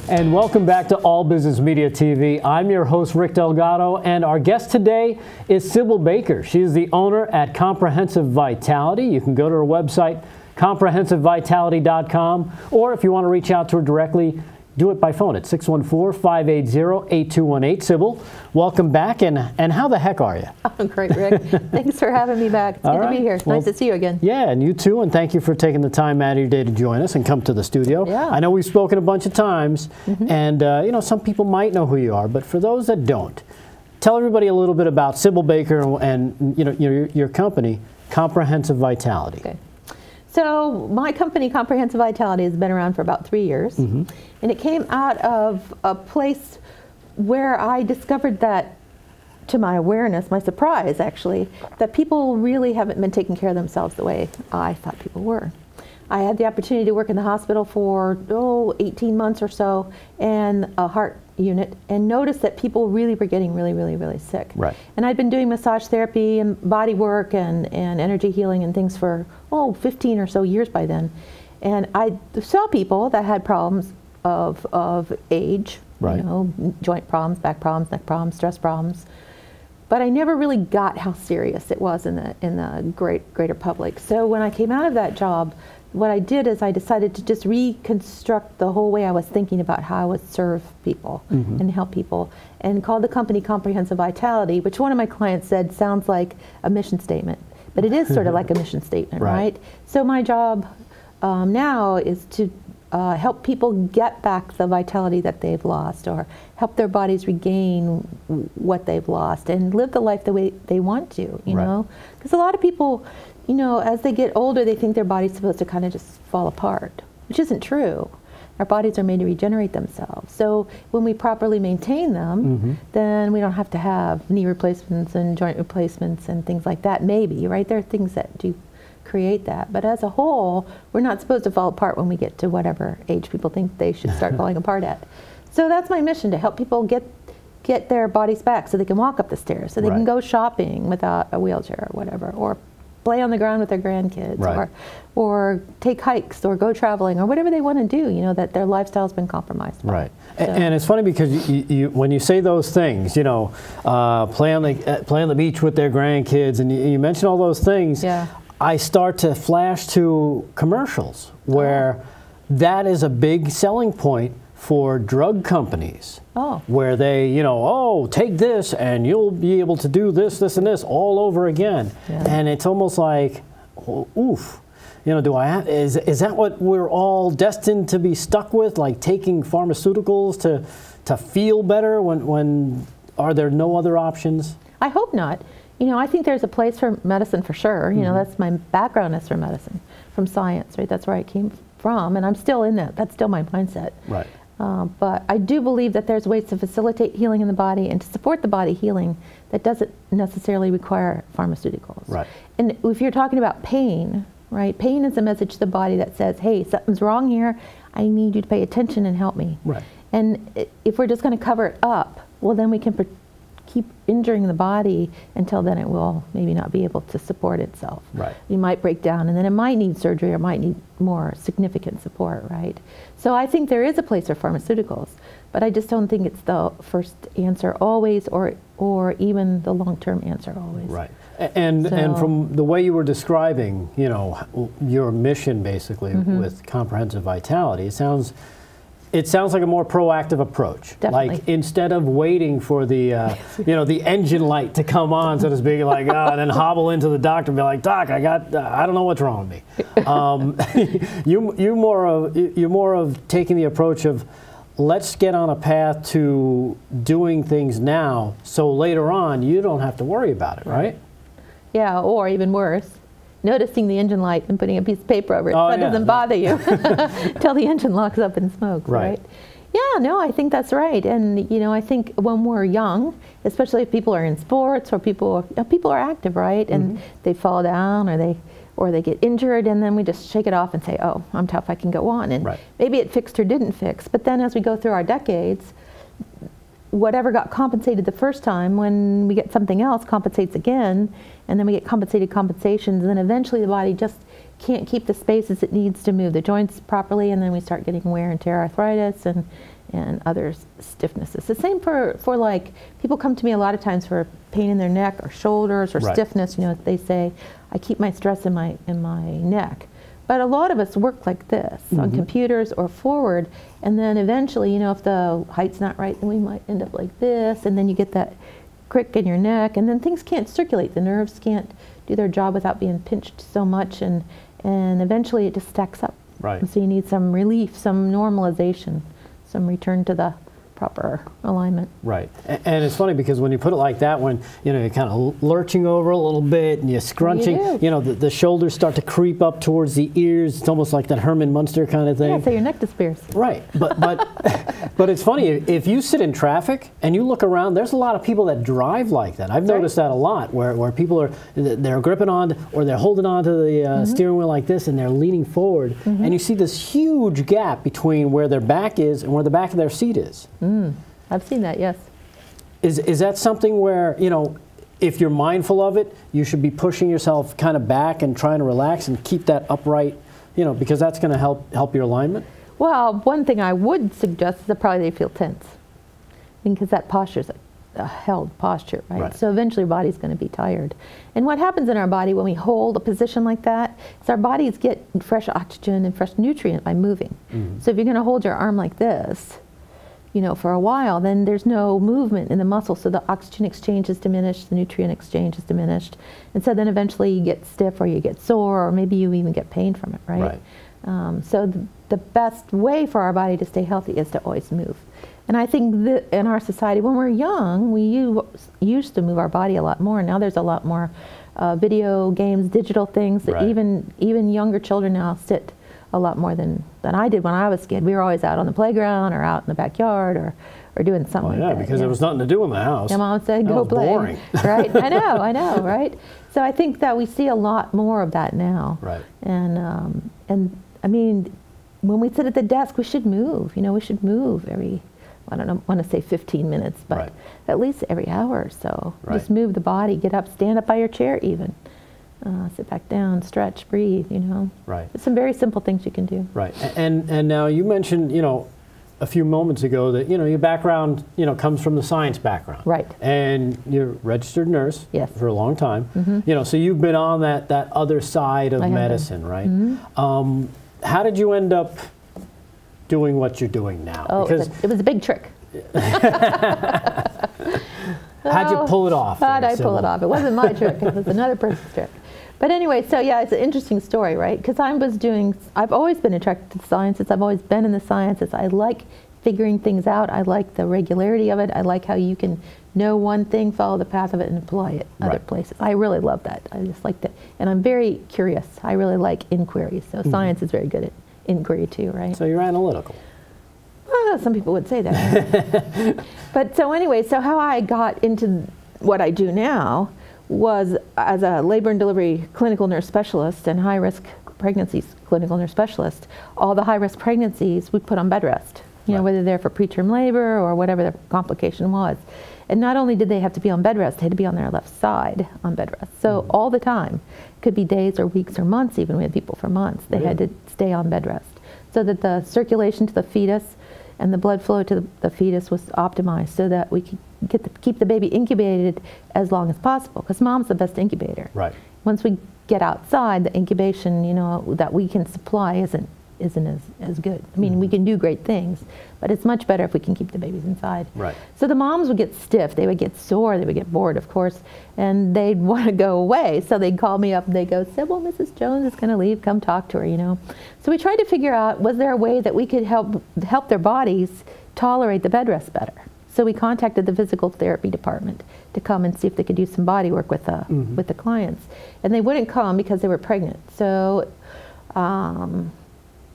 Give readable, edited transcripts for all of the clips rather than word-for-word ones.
And welcome back to All Business Media TV. I'm your host, Rick Delgado, and our guest today is Sybil Baker. She is the owner at Comprehensive Vitality. You can go to her website, comprehensivevitality.com, or if you want to reach out to her directly, do it by phone at 614-580-8218. Sybil, welcome back, and how the heck are you? Oh, great, Rick. Thanks for having me back. It's good to be here. It's nice to see you again. Yeah, and you too, and thank you for taking the time out of your day to join us and come to the studio. Yeah. I know we've spoken a bunch of times, and you know, some people might know who you are, but for those that don't, tell everybody a little bit about Sybil Baker and you know, your company, Comprehensive Vitality. Okay. So my company, Comprehensive Vitality, has been around for about 3 years, and it came out of a place where I discovered that, to my awareness, my surprise actually, that people really haven't been taking care of themselves the way I thought people were. I had the opportunity to work in the hospital for 18 months or so in a heart unit, and noticed that people really were getting really sick. Right. And I'd been doing massage therapy and body work and energy healing and things for 15 or so years by then. And I saw people that had problems of age, right. You know, joint problems, back problems, neck problems, stress problems. But I never really got how serious it was in the greater public. So when I came out of that job, what I did is I decided to just reconstruct the whole way I was thinking about how I would serve people and help people, and called the company Comprehensive Vitality, which one of my clients said sounds like a mission statement, but it is sort of like a mission statement, right? So my job now is to help people get back the vitality that they've lost, or help their bodies regain what they've lost and live the life the way they want to, you know? Because a lot of people, you know, as they get older, they think their body's supposed to kind of just fall apart, which isn't true. Our bodies are made to regenerate themselves. So when we properly maintain them, then we don't have to have knee replacements and joint replacements and things like that, maybe, right? There are things that do create that. But as a whole, we're not supposed to fall apart when we get to whatever age people think they should start falling apart at. So that's my mission, to help people get their bodies back so they can walk up the stairs, so they can go shopping without a wheelchair or whatever, or play on the ground with their grandkids, or take hikes, or go traveling, or whatever they want to do, you know, that their lifestyle's been compromised by. Right. So. And it's funny because you when you say those things, you know, play on the beach with their grandkids, and you mention all those things, I start to flash to commercials where that is a big selling point for drug companies, where they, you know, take this and you'll be able to do this, this, and this all over again. And it's almost like, oof, you know, is that what we're all destined to be stuck with, like taking pharmaceuticals to feel better when are there no other options? I hope not. You know, I think there's a place for medicine for sure. You know, that's my background is from medicine, from science, right? That's where I came from, and I'm still in that. That's still my mindset. Right. But I do believe that there's ways to facilitate healing in the body and to support the body healing that doesn't necessarily require pharmaceuticals. Right. And if you're talking about pain, right? Pain is a message to the body that says, hey, something's wrong here. I need you to pay attention and help me. Right. And if we're just going to cover it up, well, then we can keep injuring the body until then it will maybe not be able to support itself. Right. You might break down, and then it might need surgery or might need more significant support, right? So I think there is a place for pharmaceuticals, but I just don't think it's the first answer always, or even the long-term answer always. Right. And from the way you were describing, you know, your mission basically with Comprehensive Vitality, it sounds like a more proactive approach. Definitely. Like instead of waiting for the you know, the engine light to come on, so to speak, like and then hobble into the doctor and be like, Doc, I don't know what's wrong with me. You're more of taking the approach of, let's get on a path to doing things now, so later on you don't have to worry about it, right? Yeah, or even worse, noticing the engine light and putting a piece of paper over it so it doesn't bother you until the engine locks up and smokes, right? Yeah, no, I think that's right. And, you know, I think when we're young, especially if people are in sports or people are active, right? And they fall down or they get injured, and then we just shake it off and say, oh, I'm tough, I can go on. And maybe it fixed or didn't fix. But then as we go through our decades, whatever got compensated the first time, when we get something else, compensates again, and then we get compensated compensations, and then eventually the body just can't keep the spaces it needs to move the joints properly, and then we start getting wear and tear arthritis, and and other stiffnesses. The same for like, people come to me a lot of times for pain in their neck or shoulders or stiffness. You know, they say, I keep my stress in my neck. But a lot of us work like this on computers or forward, and then eventually, you know, if the height's not right, then we might end up like this, and then you get that crick in your neck, and then things can't circulate. The nerves can't do their job without being pinched so much, and eventually it just stacks up. Right. And so you need some relief, some normalization, some return to the proper alignment. Right. And it's funny because when you put it like that, when you know you're kind of lurching over a little bit and you're scrunching, you know, the shoulders start to creep up towards the ears. It's almost like that Herman Munster kind of thing. Yeah, so your neck disappears. Right. But it's funny, if you sit in traffic and you look around, there's a lot of people that drive like that. I've noticed that a lot, where people they're gripping on or they're holding on to the steering wheel like this and they're leaning forward, and you see this huge gap between where their back is and where the back of their seat is. I've seen that, yes. Is that something where, you know, if you're mindful of it, you should be pushing yourself kind of back and trying to relax and keep that upright, you know, because that's going to help your alignment? Well, one thing I would suggest is that probably they feel tense, because that posture is a held posture, right? So eventually your body's going to be tired. And what happens in our body when we hold a position like that is our bodies get fresh oxygen and fresh nutrient by moving. So if you're going to hold your arm like this, you know, for a while, then there's no movement in the muscle, so the oxygen exchange is diminished, the nutrient exchange is diminished, and so then eventually you get stiff or you get sore, or maybe you even get pain from it, right? So the best way for our body to stay healthy is to always move. And I think that in our society, when we're young, we used to move our body a lot more. Now there's a lot more video games, digital things that even younger children now sit a lot more than I did when I was a kid. We were always out on the playground or out in the backyard or doing something like that. Because there was nothing to do in the house. Yeah, Mom said, go play. Boring. Right, I know, right? So I think that we see a lot more of that now. Right. And I mean, when we sit at the desk, we should move. You know, we should move every, I don't want to say 15 minutes, but at least every hour or so. Just move the body, get up, stand up by your chair even. Sit back down, stretch, breathe, you know. Right. There's some very simple things you can do. Right. And now you mentioned, you know, a few moments ago that, you know, your background, you know, comes from the science background. Right. And you're a registered nurse for a long time. You know, so you've been on that other side of medicine, right? How did you end up doing what you're doing now? Oh, because it was a big trick. How'd you pull it off? How'd I pull it off? It wasn't my trick. It was another person's trick. But anyway, so yeah, it's an interesting story, right? Because I've always been attracted to sciences. I've always been in the sciences. I like figuring things out. I like the regularity of it. I like how you can know one thing, follow the path of it, and apply it other places. I really love that. I just like that. And I'm very curious. I really like inquiry. So science is very good at inquiry too, right? So you're analytical. Some people would say that. But so anyway, so how I got into what I do now was as a labor and delivery clinical nurse specialist and high-risk pregnancies clinical nurse specialist. All the high-risk pregnancies we put on bed rest, you know, whether they're for preterm labor or whatever the complication was. And not only did they have to be on bed rest, they had to be on their left side on bed rest. So all the time, could be days or weeks or months even. We had people for months. They had to stay on bed rest so that the circulation to the fetus and the blood flow to the fetus was optimized so that we could keep the baby incubated as long as possible, because mom's the best incubator. Right. Once we get outside, the incubation, you know, that we can supply isn't as good. I mean, we can do great things, but it's much better if we can keep the babies inside. Right. So the moms would get stiff, they would get sore, they would get bored, of course, and they'd want to go away. So they'd call me up and they'd go, Sybil, Mrs. Jones is going to leave, come talk to her, you know. So we tried to figure out, was there a way that we could help their bodies tolerate the bed rest better? So we contacted the physical therapy department to come and see if they could do some body work with the clients. And they wouldn't come because they were pregnant. So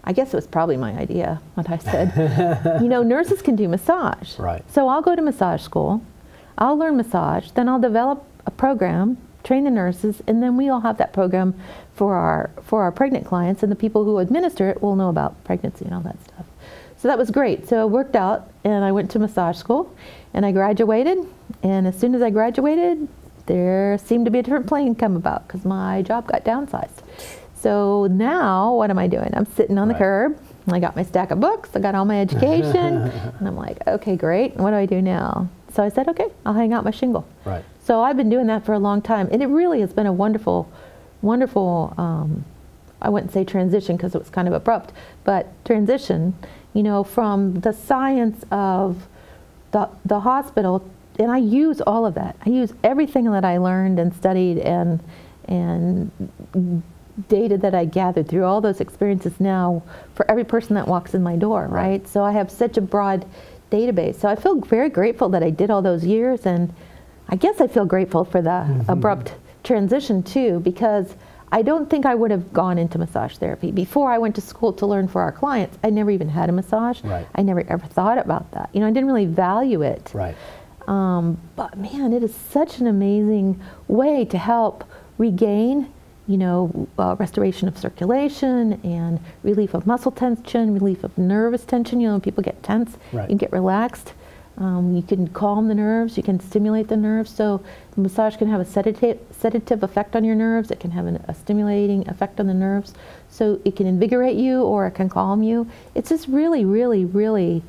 I guess it was probably my idea, what I said. You know, nurses can do massage. Right. So I'll go to massage school, I'll learn massage, then I'll develop a program, train the nurses, and then we all have that program for our pregnant clients, and the people who administer it will know about pregnancy and all that stuff. So that was great. So it worked out, and I went to massage school, and I graduated, and as soon as I graduated, there seemed to be a different plan come about, because my job got downsized. So now, what am I doing? I'm sitting on the curb, I got my stack of books, I got all my education, and I'm like, okay, great, what do I do now? So I said, okay, I'll hang out my shingle. Right. So I've been doing that for a long time, and it really has been a wonderful, wonderful, I wouldn't say transition because it was kind of abrupt, but transition, you know, from the science of the hospital, and I use all of that. I use everything that I learned and studied and data that I gathered through all those experiences now for every person that walks in my door, right? So I have such a broad database. So I feel very grateful that I did all those years, and I guess I feel grateful for the abrupt transition too, because I don't think I would have gone into massage therapy. Before I went to school to learn for our clients, I never even had a massage. Right. I never ever thought about that. You know, I didn't really value it. Right. But man, it is such an amazing way to help regain, you know, restoration of circulation and relief of muscle tension, relief of nervous tension. You know, when people get tense, you can get relaxed. You can calm the nerves, you can stimulate the nerves. So the massage can have a sedative effect on your nerves. It can have a stimulating effect on the nerves. So it can invigorate you or it can calm you. It's just really, really, really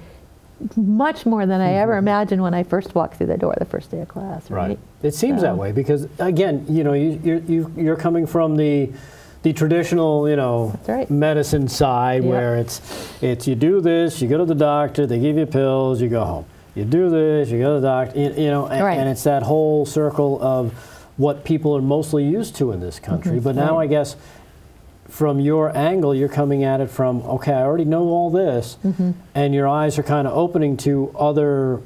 much more than I ever imagined when I first walked through the door the first day of class, right? It seems that way because, again, you know, you're coming from the traditional, you know, medicine side where it's you do this, you go to the doctor, they give you pills, you go home. You do this, you go to the doctor, you know, and it's that whole circle of what people are mostly used to in this country. But now I guess from your angle, you're coming at it from, okay, I already know all this, and your eyes are kind of opening to other,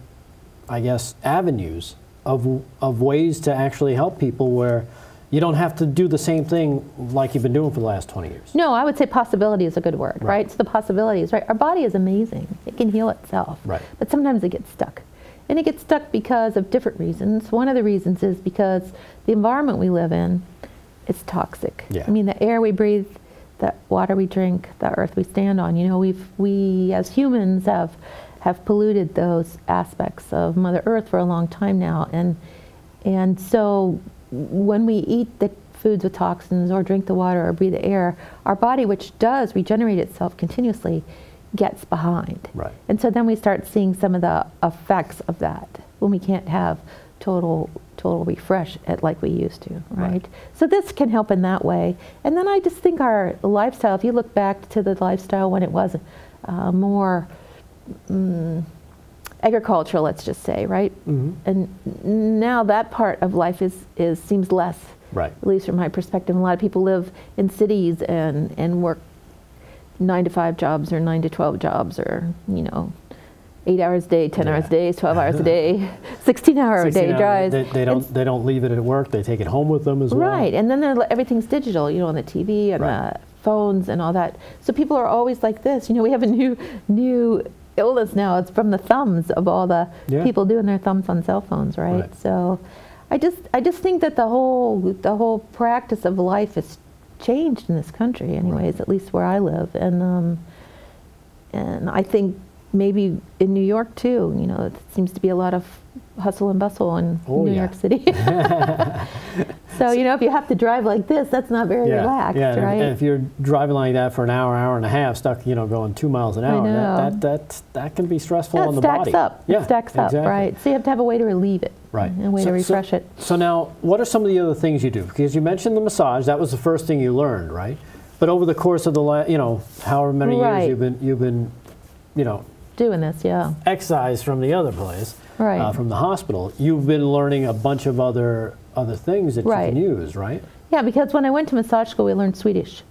I guess, avenues of ways to actually help people where you don't have to do the same thing like you've been doing for the last 20 years. No, I would say possibility is a good word, right? So the possibilities, right? Our body is amazing. It can heal itself. Right. But sometimes it gets stuck. And it gets stuck because of different reasons. One of the reasons is because the environment we live in is toxic. Yeah. I mean, the air we breathe, the water we drink, the earth we stand on, you know, we as humans have polluted those aspects of Mother Earth for a long time now. And so when we eat the foods with toxins or drink the water or breathe the air, our body, which does regenerate itself continuously, gets behind. Right. And so then we start seeing some of the effects of that when we can't have total refresh like we used to, right? So this can help in that way. And then I just think our lifestyle, if you look back to the lifestyle when it was more agricultural, let's just say, right? And now that part of life seems less, at least from my perspective. A lot of people live in cities and work 9 to 5 jobs or 9 to 12 jobs, or, you know, 8 hours a day, 10 hours a day, 12 hours a day, 16-hour a day drives. They don't leave it at work. They take it home with them as well. Right, and then everything's digital, you know, on the TV and the phones and all that. So people are always like this. You know, we have a new illness now. It's from the thumbs of all the people doing their thumbs on cell phones, right? So I just think that the whole practice of life has changed in this country, anyways, at least where I live, and I think maybe in New York too. You know, it seems to be a lot of hustle and bustle in New York City. So, you know, if you have to drive like this, that's not very relaxed, right? And if you're driving like that for an hour, hour and a half, stuck, you know, going 2 miles an hour, that can be stressful on the body. It stacks up, right? So you have to have a way to relieve it, and a way to refresh it. So now, what are some of the other things you do? Because you mentioned the massage. That was the first thing you learned, right? But over the course of the last, you know, however many years you've been, you know, doing this, excised from the other place, from the hospital, you've been learning a bunch of other things that you can use, right? Yeah, because when I went to massage school, we learned Swedish.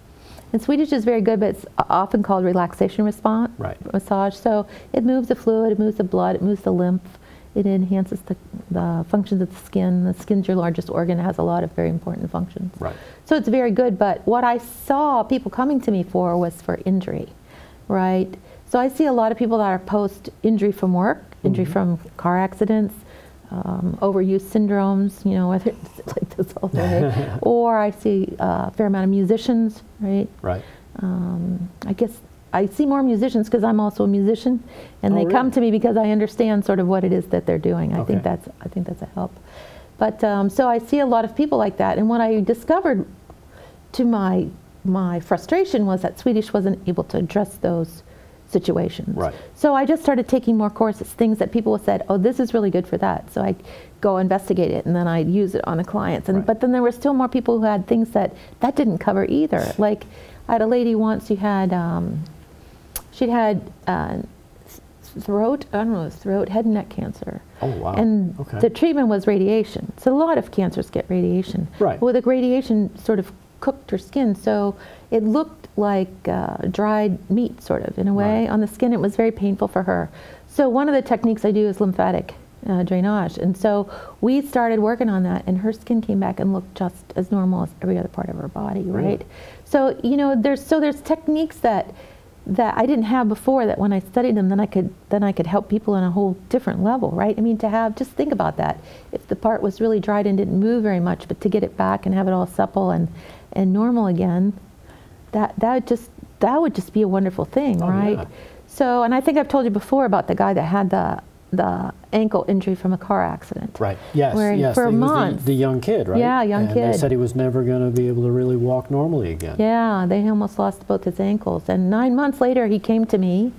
And Swedish is very good, but it's often called relaxation response massage. So it moves the fluid, it moves the blood, it moves the lymph, it enhances the functions of the skin. The skin's your largest organ. It has a lot of very important functions. So it's very good, but what I saw people coming to me for was for injury, right? So I see a lot of people that are post-injury from work, injury from car accidents, overuse syndromes, you know, whether it's like this all day, or I see a fair amount of musicians, right? I guess I see more musicians because I'm also a musician, and they come to me because I understand sort of what it is that they're doing. I think that's a help. But so I see a lot of people like that, and what I discovered to my my frustration was that Swedish wasn't able to address those situations. Right. So I just started taking more courses, things that people said, oh, this is really good for that. So I go investigate it, and then I use it on the clients. And but then there were still more people who had things that didn't cover either. Like I had a lady once who had she'd had throat head and neck cancer. Oh wow. And the treatment was radiation. So a lot of cancers get radiation. Right. Well, the radiation sort of cooked her skin, so it looked like dried meat, sort of, in a way, on the skin. It was very painful for her. So one of the techniques I do is lymphatic drainage, and so we started working on that, and her skin came back and looked just as normal as every other part of her body, right? So you know, there's techniques that I didn't have before, that when I studied them, then I could help people on a whole different level, right? I mean, just think about that. If the part was really dried and didn't move very much, but to get it back and have it all supple and normal again, that would just be a wonderful thing, right? Yeah. So, and I think I've told you before about the guy that had the ankle injury from a car accident. Right. Yes. Yes. For months. The young kid, right? Yeah, young kid. And they said he was never going to be able to really walk normally again. Yeah, they almost lost both his ankles. And 9 months later, he came to me,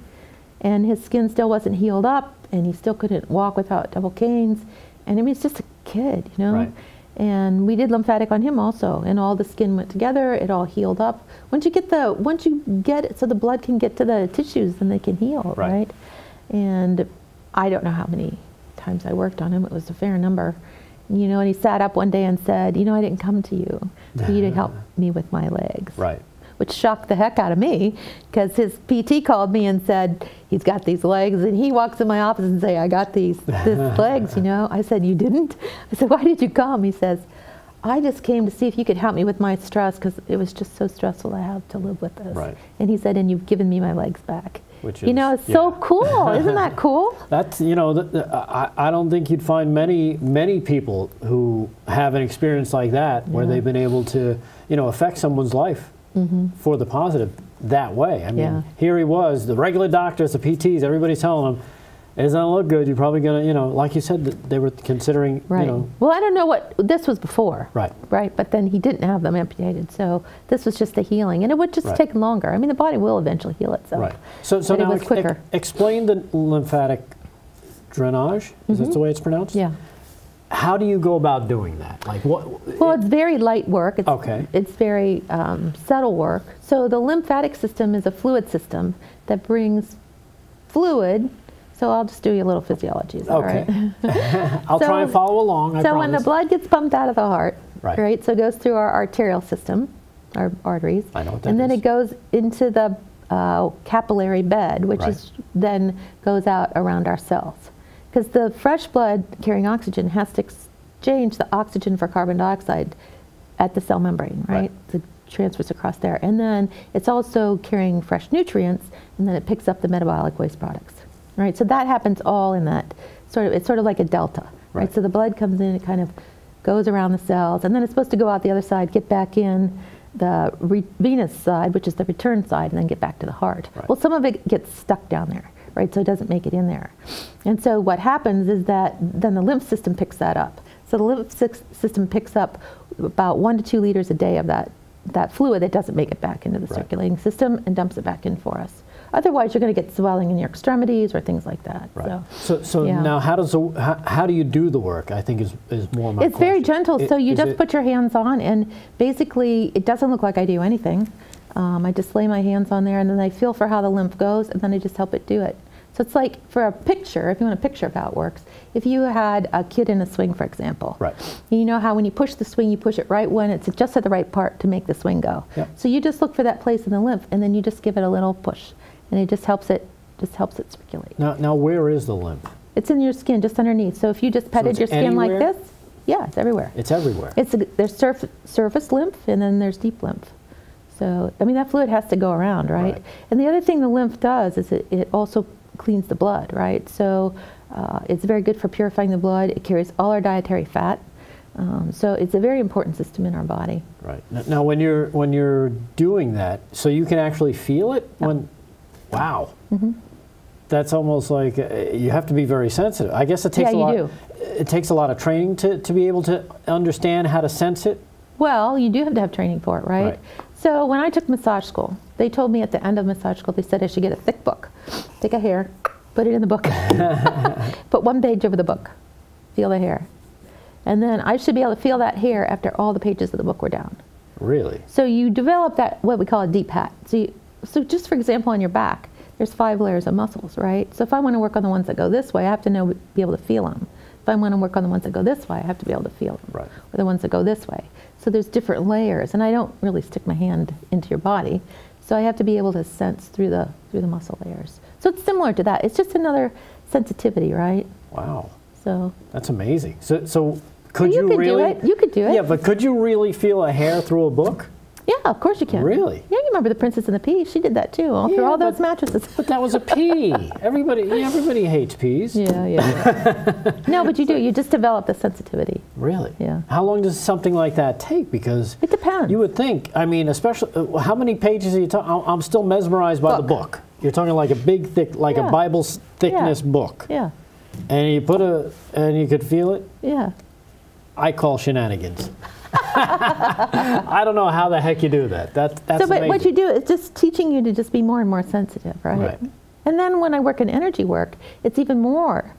and his skin still wasn't healed up, and he still couldn't walk without double canes. And I mean, it's just a kid, you know. Right. And we did lymphatic on him also, and all the skin went together. It all healed up. Once you get it so the blood can get to the tissues, then they can heal, right? And I don't know how many times I worked on him. It was a fair number, you know. And he sat up one day and said, "You know, I didn't come to you for you to help me with my legs." Right. Which shocked the heck out of me, because his PT called me and said, he's got these legs, and he walks in my office and say, I got these legs, you know. I said, you didn't? I said, why did you come? He says, I just came to see if you could help me with my stress, because it was just so stressful to have to live with this. Right. And he said, and you've given me my legs back. Which is, you know, it's so cool. Isn't that cool? That's, you know, I don't think you'd find many people who have an experience like that, where they've been able to, you know, affect someone's life for the positive that way. I mean, here he was, the regular doctors, the PTs, everybody's telling him, it doesn't look good, you're probably going to, you know, like you said, they were considering, you know. Well, I don't know what, this was before. Right. Right, but then he didn't have them amputated, so this was just the healing. And it would just take longer. I mean, the body will eventually heal itself. Right. So but now it was quicker. Explain the lymphatic drainage, is that the way it's pronounced? Yeah. How do you go about doing that? Like what? Well, it's very light work. It's, okay. It's very subtle work. So the lymphatic system is a fluid system that brings fluid. So I'll just do you a little physiology. Is that okay. Right? I'll try and follow along. I promise. When the blood gets pumped out of the heart, right? So it goes through our arterial system, our arteries. I know what that and then is. it goes into the capillary bed, which is then goes out around our cells. Because the fresh blood carrying oxygen has to exchange the oxygen for carbon dioxide at the cell membrane, right? So it transfers across there. And then it's also carrying fresh nutrients, and then it picks up the metabolic waste products, right? So that happens all in that it's sort of like a delta, right? So the blood comes in, it kind of goes around the cells, and then it's supposed to go out the other side, get back in the venous side, which is the return side, and then get back to the heart. Well, some of it gets stuck down there. Right, so it doesn't make it in there. And so what happens is that then the lymph system picks that up. So the lymph system picks up about 1 to 2 liters a day of that fluid that doesn't make it back into the circulating system, and dumps it back in for us. Otherwise, you're going to get swelling in your extremities or things like that. Right. So now how do you do the work, I think is more my question. It's very gentle. So you just put your hands on, and basically it doesn't look like I do anything. I just lay my hands on there, and then I feel for how the lymph goes, and then I just help it do it. So it's like, for a picture, if you want a picture of how it works, if you had a kid in a swing, for example, you know how when you push the swing, you push it right when it's just at the right part to make the swing go. So you just look for that place in the lymph, and then you just give it a little push, and it just helps it circulate. Now where is the lymph? It's in your skin, just underneath. So if you just petted your skin like this, it's everywhere. It's everywhere. There's surface lymph, and then there's deep lymph. So, I mean, that fluid has to go around, right? And the other thing the lymph does is it also cleans the blood, right? So it's very good for purifying the blood. It carries all our dietary fat. So it's a very important system in our body. Right. Now, when you're doing that, so you can actually feel it? Wow. That's almost like you have to be very sensitive. I guess it takes it takes a lot of training to be able to understand how to sense it. Well, you do have to have training for it, right? So when I took massage school, they told me at the end of massage school, they said I should get a thick book. Take a hair, put it in the book. Put one page over the book. Feel the hair. And then I should be able to feel that hair after all the pages of the book were down. Really? So you develop that, what we call a deep pat. So just for example, on your back, there's 5 layers of muscles, right? So if I want to work on the ones that go this way, I have to be able to feel them. If I want to work on the ones that go this way, I have to be able to feel them. Right. Or the ones that go this way. So there's different layers, and I don't really stick my hand into your body. So I have to be able to sense through the muscle layers. So it's similar to that. It's just another sensitivity, right? Wow. So that's amazing. So could you really do it? You could do it. Yeah, but could you really feel a hair through a book? Yeah, of course you can. Really? Yeah, you remember The Princess and the Pea? She did that too, through all those mattresses. But that was a pea. Everybody hates peas. Yeah. No, but you do. You just develop the sensitivity. Really? Yeah. How long does something like that take? Because it depends. You would think. I mean, especially how many pages are you talking? I'm still mesmerized by the book. You're talking like a big, thick, like a Bible thickness book. Yeah. And you and you could feel it. Yeah. I call shenanigans. I don't know how the heck you do that. That's so, but amazing. what you do is just teaching you to just be more and more sensitive, right? And then when I work in energy work, it's even more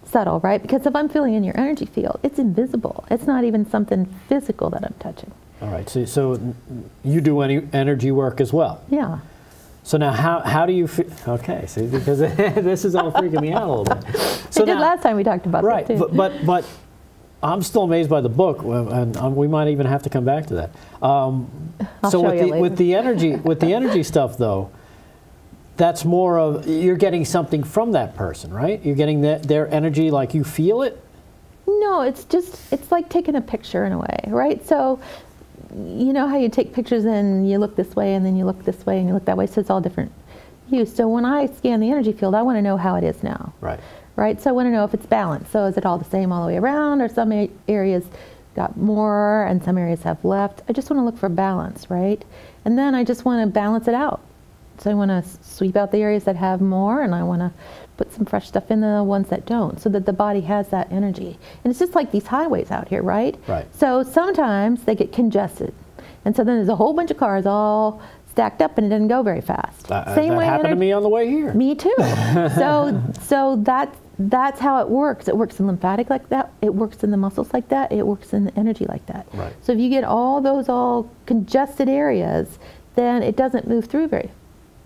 subtle, right? Because if I'm feeling in your energy field, it's invisible. It's not even something physical that I'm touching. All right. So you do any energy work as well? Yeah. So now how do you feel? Okay, see, because this is all freaking me out a little bit. So it did last time we talked about that too. But I'm still amazed by the book, and we might even have to come back to that. With the energy stuff, though, that's more of you're getting something from that person, right? You're getting their energy, like you feel it. No, it's like taking a picture in a way, right? So, you know how you take pictures and you look this way, and then you look this way, and you look that way. So it's all different views. So when I scan the energy field, I want to know how it is now. Right. Right, so I want to know if it's balanced. So is it all the same all the way around, or some areas got more and some areas have left? I just want to look for balance, right? And then I just want to balance it out. So I want to sweep out the areas that have more, and I want to put some fresh stuff in the ones that don't, so that the body has that energy. And it's just like these highways out here, right? Right. So sometimes they get congested, and so then there's a whole bunch of cars all stacked up, and it doesn't go very fast. Same way happened to me on the way here. Me too. So that's how it works. It works in lymphatic like that. It works in the muscles like that. It works in the energy like that. Right. So if you get all those congested areas, then it doesn't move through very.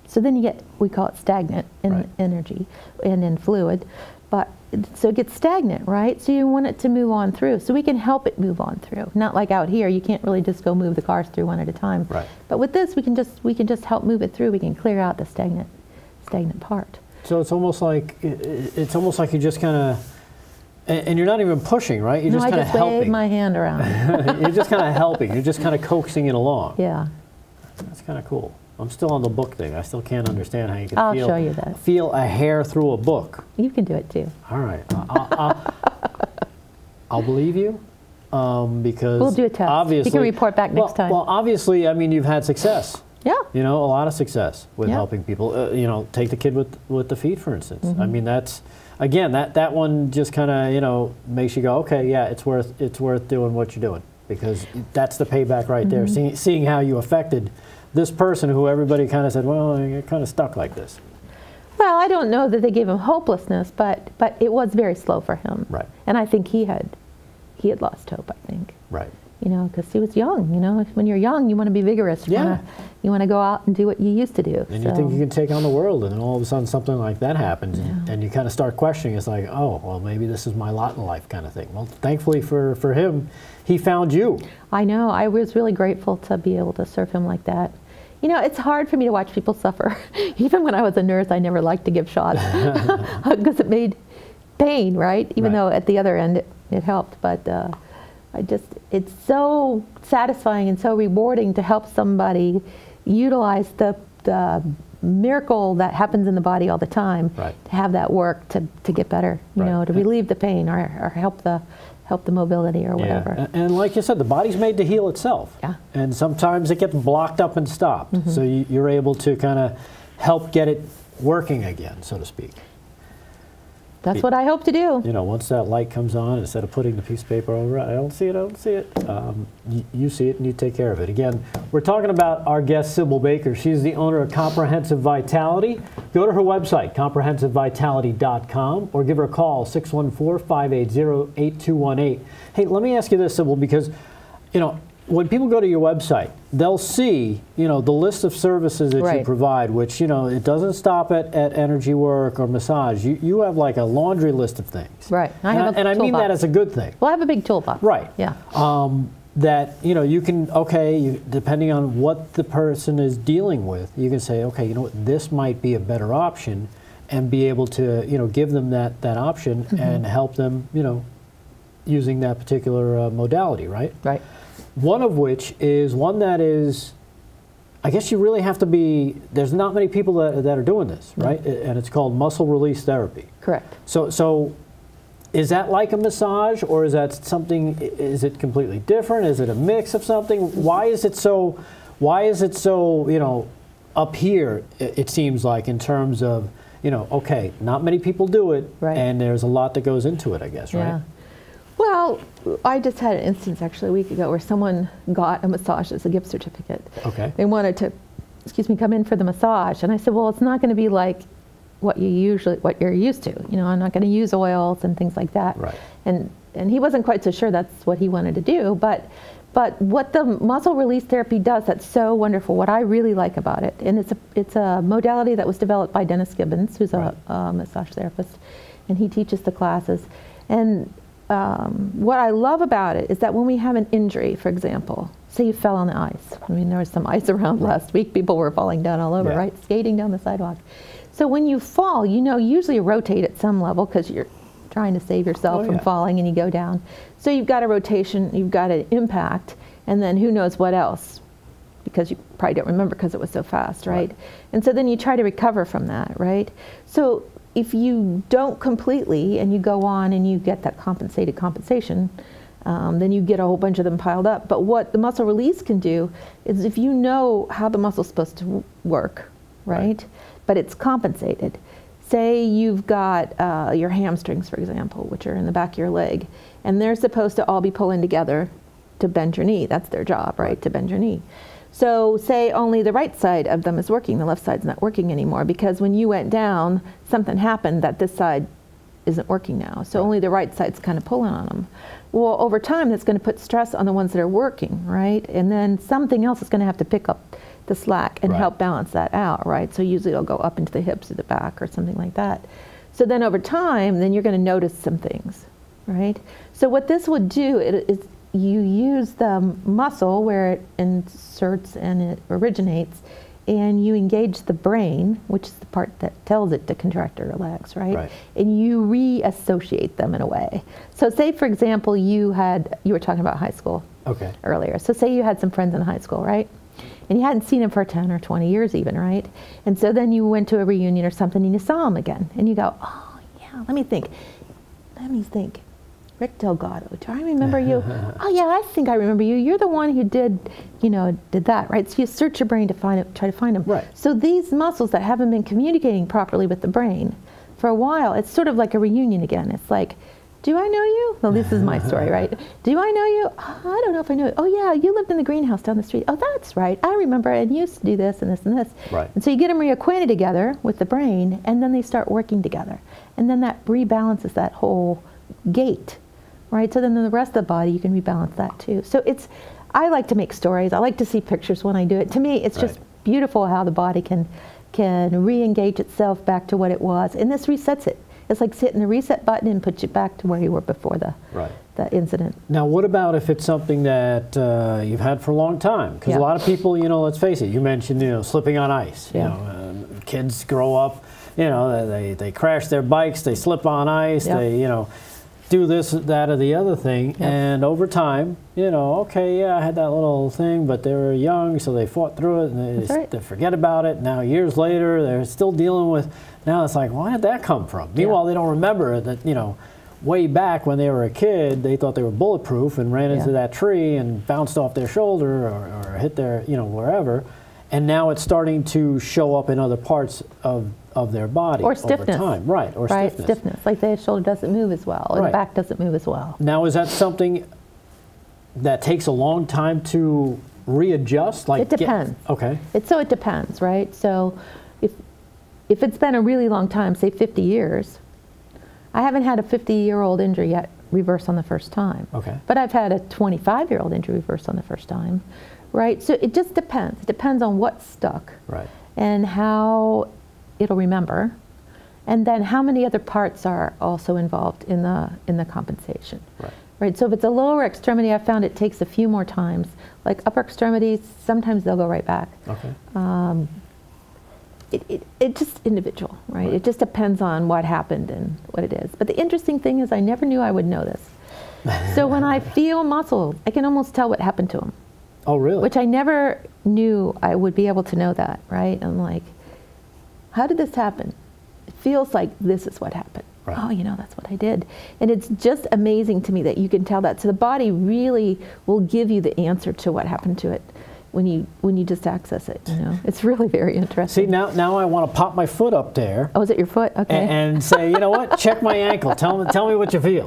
So then you get, we call it stagnant in energy and in fluid. But so it gets stagnant, right? So you want it to move on through. So we can help it move on through. Not like out here, you can't really just go move the cars through one at a time. Right. But with this, we can just help move it through. We can clear out the stagnant part. So it's almost like you're just kind of, and you're not even pushing, right? You're just kind of helping. I just wave my hand around. You're just kind of helping. You're just kind of coaxing it along. Yeah. That's kind of cool. I'm still on the book thing. I still can't understand how you can feel a hair through a book. You can do it too. All right. I'll believe you because we'll do a test. Obviously, you can report back next time. Well, obviously, I mean, you've had success. Yeah. You know, a lot of success with helping people. You know, take the kid with the feet, for instance. Mm-hmm. I mean, that's again that one just kind of makes you go, okay, yeah, it's worth doing what you're doing, because that's the payback right there. Seeing how you affected this person who everybody kind of said, well, you're kind of stuck like this. Well, I don't know that they gave him hopelessness, but it was very slow for him. Right. And I think he had lost hope, I think. Right. You know, because he was young. You know, when you're young, you want to be vigorous. You want to go out and do what you used to do. And you think you can take on the world, and then all of a sudden something like that happens, and you kind of start questioning. It's like, oh, well, maybe this is my lot in life, kind of thing. Well, thankfully for him, he found you. I know. I was really grateful to be able to serve him like that. You know, it's hard for me to watch people suffer. Even when I was a nurse, I never liked to give shots because it made pain, right? Even though at the other end it helped. But it's so satisfying and so rewarding to help somebody utilize the miracle that happens in the body all the time, to have that work to get better, you know, to relieve the pain or help the mobility or whatever. And like you said, the body's made to heal itself. Yeah. And sometimes it gets blocked up and stopped. Mm-hmm. So you're able to kind of help get it working again, so to speak. That's what I hope to do. You know, once that light comes on, instead of putting the piece of paper over it, I don't see it, I don't see it. You see it and you take care of it. Again, we're talking about our guest, Sybil Baker. She's the owner of Comprehensive Vitality. Go to her website, comprehensivevitality.com, or give her a call, 614-580-8218. Hey, let me ask you this, Sybil, because, you know, when people go to your website, they'll see, you know, the list of services that you provide, which, you know, it doesn't stop at energy work or massage. You have like a laundry list of things. Right. And I mean that as a good thing. Well, I have a big toolbox. Right. Yeah. That, you know, you can, depending on what the person is dealing with, you can say, okay, you know what, this might be a better option, and be able to, you know, give them that option and help them, you know, using that particular modality, right? Right. One of which is one that is, I guess you really have to be, there's not many people that are doing this, right? And it's called muscle release therapy. Correct. So is that like a massage, or is that something, is it completely different? Is it a mix of something? Why is it so, you know, up here, it seems like, in terms of, you know, okay, not many people do it, and there's a lot that goes into it, I guess, right? Well, I just had an instance actually a week ago where someone got a massage as a gift certificate. Okay. They wanted to, come in for the massage, and I said, well, it's not going to be like what you're used to. You know, I'm not going to use oils and things like that. Right. And he wasn't quite so sure that's what he wanted to do, but what the muscle release therapy does that's so wonderful, what I really like about it, and it's a modality that was developed by Dennis Gibbons, who's a massage therapist, and he teaches the classes. And what I love about it is that when we have an injury, for example, say you fell on the ice. I mean, there was some ice around last week. People were falling down all over, right? Skating down the sidewalk. So when you fall, you know, usually you rotate at some level because you're trying to save yourself from falling, and you go down. So you've got a rotation, you've got an impact, and then who knows what else, because you probably don't remember because it was so fast, right? And so then you try to recover from that, right? So if you don't completely, and you go on and you get that compensation, then you get a whole bunch of them piled up. But what the muscle release can do is, if you know how the muscle's supposed to work, right? But it's compensated. Say you've got your hamstrings, for example, which are in the back of your leg, and they're supposed to all be pulling together to bend your knee. That's their job, right? To bend your knee. So say only the right side of them is working, the left side's not working anymore, because when you went down, something happened that this side isn't working now. So only the right side's kind of pulling on them. Well, over time, that's going to put stress on the ones that are working, right? And then something else is going to have to pick up the slack and help balance that out, right? So usually it'll go up into the hips or the back or something like that. So then over time, then you're going to notice some things, right? So what this would do is you use the muscle where it inserts and it originates, and you engage the brain, which is the part that tells it to contract or relax, right? And you reassociate them in a way. So say, for example, you were talking about high school earlier. So say you had some friends in high school, right? And you hadn't seen them for 10 or 20 years even, right? And so then you went to a reunion or something and you saw them again, and you go, oh yeah, let me think. Rick Delgado, do I remember you? Oh yeah, I think I remember you. You're the one who did that, right? So you search your brain to try to find them. Right. So these muscles that haven't been communicating properly with the brain for a while, it's sort of like a reunion again. It's like, do I know you? Well, this is my story, right? Do I know you? Oh, I don't know if I know you. Oh yeah, you lived in the greenhouse down the street. Oh, that's right. I remember, and you used to do this and this and this. Right. And so you get them reacquainted together with the brain, and then they start working together. And then that rebalances that whole gait. Right, so then the rest of the body, you can rebalance that too. So I like to make stories. I like to see pictures when I do it. To me, it's just beautiful how the body can re-engage itself back to what it was. And this resets it. It's like hitting the reset button and puts you back to where you were before the incident. Now, what about if it's something that you've had for a long time? Because a lot of people, you know, let's face it, you mentioned, slipping on ice. You know, kids grow up, they crash their bikes, they slip on ice, they, do this, that, or the other thing, and over time, I had that little thing, but they were young, so they fought through it, and they forget about it. Now, years later, they're still dealing with, now it's like, why did that come from? Meanwhile, they don't remember that, way back when they were a kid, they thought they were bulletproof and ran into that tree and bounced off their shoulder or hit their, wherever, and now it's starting to show up in other parts of of their body or stiffness. over time. Right, or stiffness. Like the shoulder doesn't move as well, or the back doesn't move as well. Now, is that something that takes a long time to readjust? Like it depends. Okay. So it depends, right? So if it's been a really long time, say 50 years, I haven't had a 50-year-old injury yet reverse on the first time. Okay. But I've had a 25-year-old injury reverse on the first time, right? So it just depends. It depends on what's stuck. Right. And how it'll remember, and then how many other parts are also involved in the compensation. Right. Right. So if it's a lower extremity, I've found it takes a few more times. Like upper extremities, sometimes they'll go right back. Okay. It just individual, right? It just depends on what happened and what it is. But the interesting thing is, I never knew I would know this. So when I feel muscle, I can almost tell what happened to them. Oh, really? Which I never knew I would be able to know that, right? I'm like, how did this happen? It feels like this is what happened. Right. Oh, that's what I did. And it's just amazing to me that you can tell that. So the body really will give you the answer to what happened to it when you just access it, It's really very interesting. See, now I want to pop my foot up there. Oh, is it your foot? Okay. And say, you know what? Check my ankle. Tell me what you feel.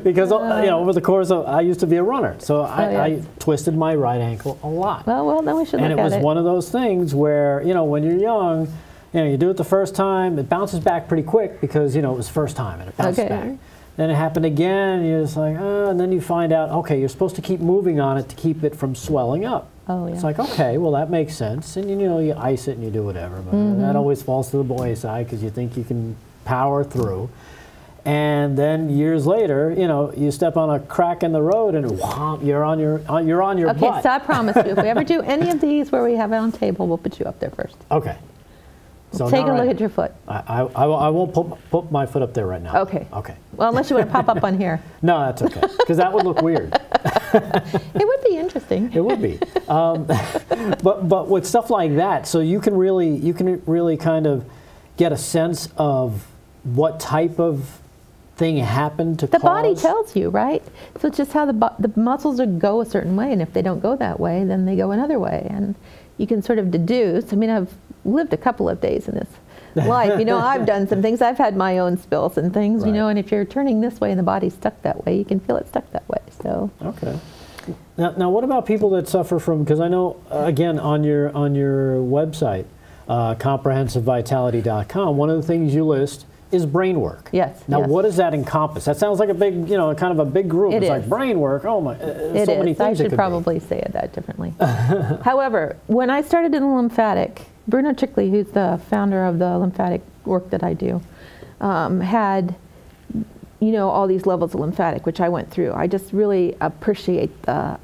Because over the course of, I used to be a runner, so I twisted my right ankle a lot. Well, then we should look at it. And it was one of those things where, when you're young, you do it the first time, it bounces back pretty quick because, it was first time and it bounced back. Then it happened again, and you're just like, and then you find out, okay, you're supposed to keep moving on it to keep it from swelling up. Oh, yeah. It's like, okay, well, that makes sense. And, you ice it and you do whatever. But that always falls to the boy's side because you think you can power through. And then years later, you step on a crack in the road and whomp, you're on your butt. Okay, so I promise you, if we ever do any of these where we have it on table, we'll put you up there first. Okay. So take a look at your foot. I won't put my foot up there right now. Okay. Okay. Well, unless you want to pop up on here. No, that's okay, because that would look weird. It would be interesting. It would be. But with stuff like that, so you can really kind of get a sense of what type of thing happened to the body tells you, right? So it's just how the muscles would go a certain way, and if they don't go that way, then they go another way, and you can sort of deduce. I mean, I've lived a couple of days in this life. I've done some things. I've had my own spills and things, and if you're turning this way and the body's stuck that way, you can feel it stuck that way. So. Okay. Now what about people that suffer from, because I know, again, on your website, comprehensivevitality.com, one of the things you list is brain work. Yes. Now, what does that encompass? That sounds like a big, kind of a big group. It's like brain work. Oh my, so many things. I should probably say it that differently. However, when I started in the lymphatic, Bruno Chickley, who's the founder of the lymphatic work that I do, had, all these levels of lymphatic, which I went through. I just really appreciate the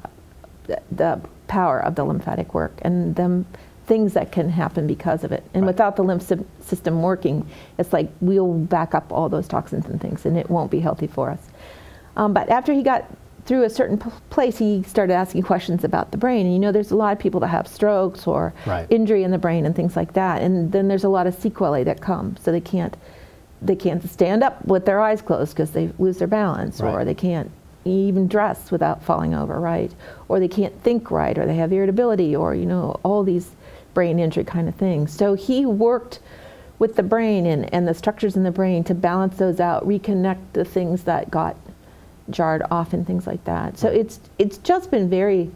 power of the lymphatic work and them things that can happen because of it. And without the lymph system working, it's like we'll back up all those toxins and things, and it won't be healthy for us. But after he got through a certain place, he started asking questions about the brain. And there's a lot of people that have strokes or injury in the brain and things like that. And then there's a lot of sequelae that come. So they can't stand up with their eyes closed because they lose their balance, or they can't even dress without falling over, right? Or they can't think right, or they have irritability, or all these brain injury kind of things. So he worked with the brain and the structures in the brain to balance those out, reconnect the things that got jarred off and things like that. So it's just been very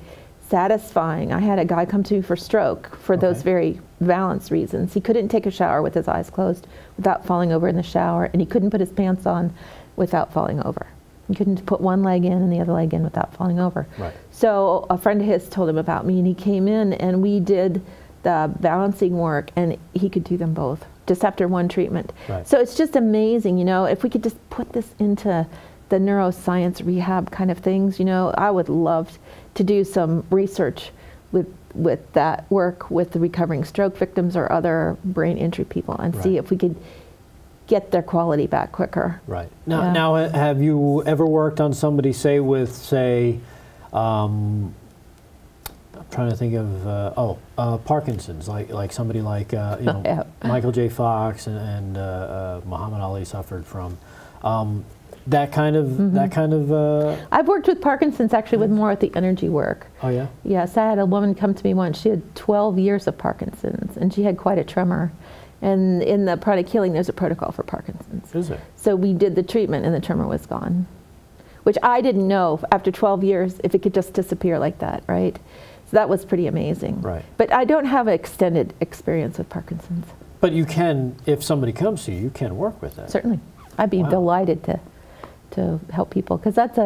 satisfying. I had a guy come to me for stroke for those very balance reasons. He couldn't take a shower with his eyes closed without falling over in the shower, and he couldn't put his pants on without falling over. He couldn't put one leg in and the other leg in without falling over. Right. So a friend of his told him about me, and he came in and we did the balancing work, and he could do them both just after one treatment. Right. So it's just amazing, if we could just put this into the neuroscience rehab kind of things, I would love to do some research with that work with the recovering stroke victims or other brain injury people and see if we could get their quality back quicker. Right. Now, have you ever worked on somebody, trying to think of Parkinson's, like somebody like Michael J. Fox and Muhammad Ali suffered from that kind of. I've worked with Parkinson's actually with more at the energy work. Oh yeah. Yes, I had a woman come to me once. She had 12 years of Parkinson's, and she had quite a tremor, And in the product healing, there's a protocol for Parkinson's. Is there? So we did the treatment and the tremor was gone, which I didn't know after 12 years if it could just disappear like that, right? So that was pretty amazing. Right. But I don't have an extended experience with Parkinson's. But you can, if somebody comes to you, you can work with that. Certainly. I'd be delighted to help people, because that's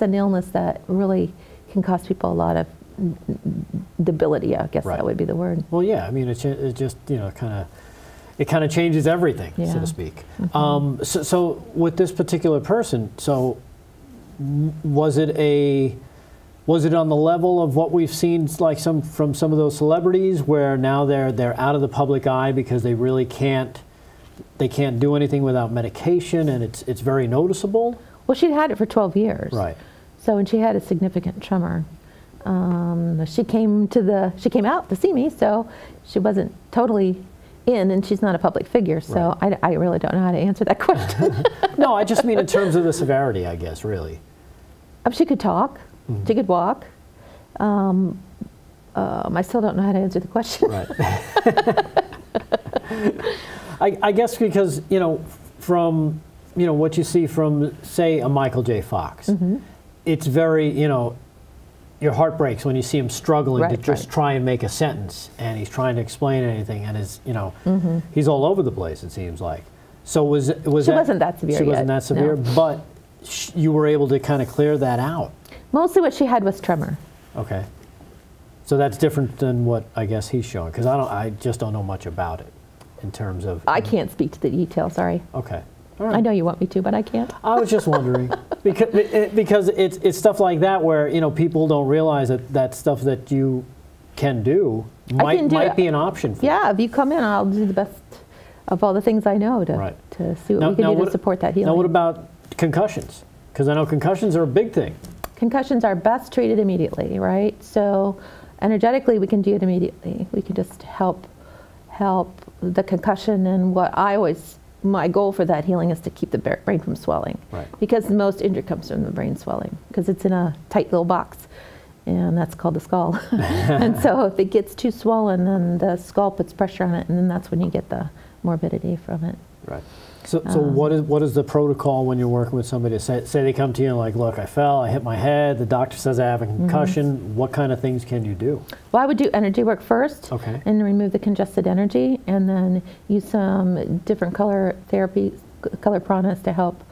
an illness that really can cost people a lot of debility, I guess that would be the word. Well, yeah, I mean, it just, you know, it kind of changes everything, so to speak. Mm-hmm. So with this particular person, so was it on the level of what we've seen, like from some of those celebrities, where now they're out of the public eye because they really can't do anything without medication, and it's very noticeable? Well, she'd had it for 12 years. Right. So when she had a significant tremor, she came out to see me, so she wasn't totally in, and she's not a public figure, so I really don't know how to answer that question. No, I just mean in terms of the severity, I guess, really. She could talk. Mm-hmm. She could walk. I still don't know how to answer the question. Right. I guess because, you know, from, you know, what you see from, say, a Michael J. Fox, it's very, you know, your heart breaks when you see him struggling to just try and make a sentence, and he's trying to explain anything, and his, you know, he's all over the place, it seems like. So she wasn't that severe. She wasn't that severe, no. But you were able to kind of clear that out. Mostly what she had was tremor. Okay. So that's different than what I guess he's showing, because I just don't know much about it in terms of. I can't speak to the details. Sorry. Okay. All right. I know you want me to, but I can't. I was just wondering because it's stuff like that where, you know, people don't realize that stuff that you can do might be an option for you. Yeah, if you come in, I'll do the best of all the things I know to see what we can do to support that healing. Now, what about concussions? Because I know concussions are a big thing. Concussions are best treated immediately, right? So energetically, we can do it immediately. We can just help the concussion, and my goal for that healing is to keep the brain from swelling. Right. Because the most injury comes from the brain swelling, because it's in a tight little box, and that's called the skull. And so if it gets too swollen, then the skull puts pressure on it, and then that's when you get the morbidity from it. Right. So what is the protocol when you're working with somebody? Say they come to you and like, look, I fell, I hit my head, the doctor says I have a concussion. What kind of things can you do? Well, I would do energy work first, and remove the congested energy, and then use some different color therapy, color pranas to help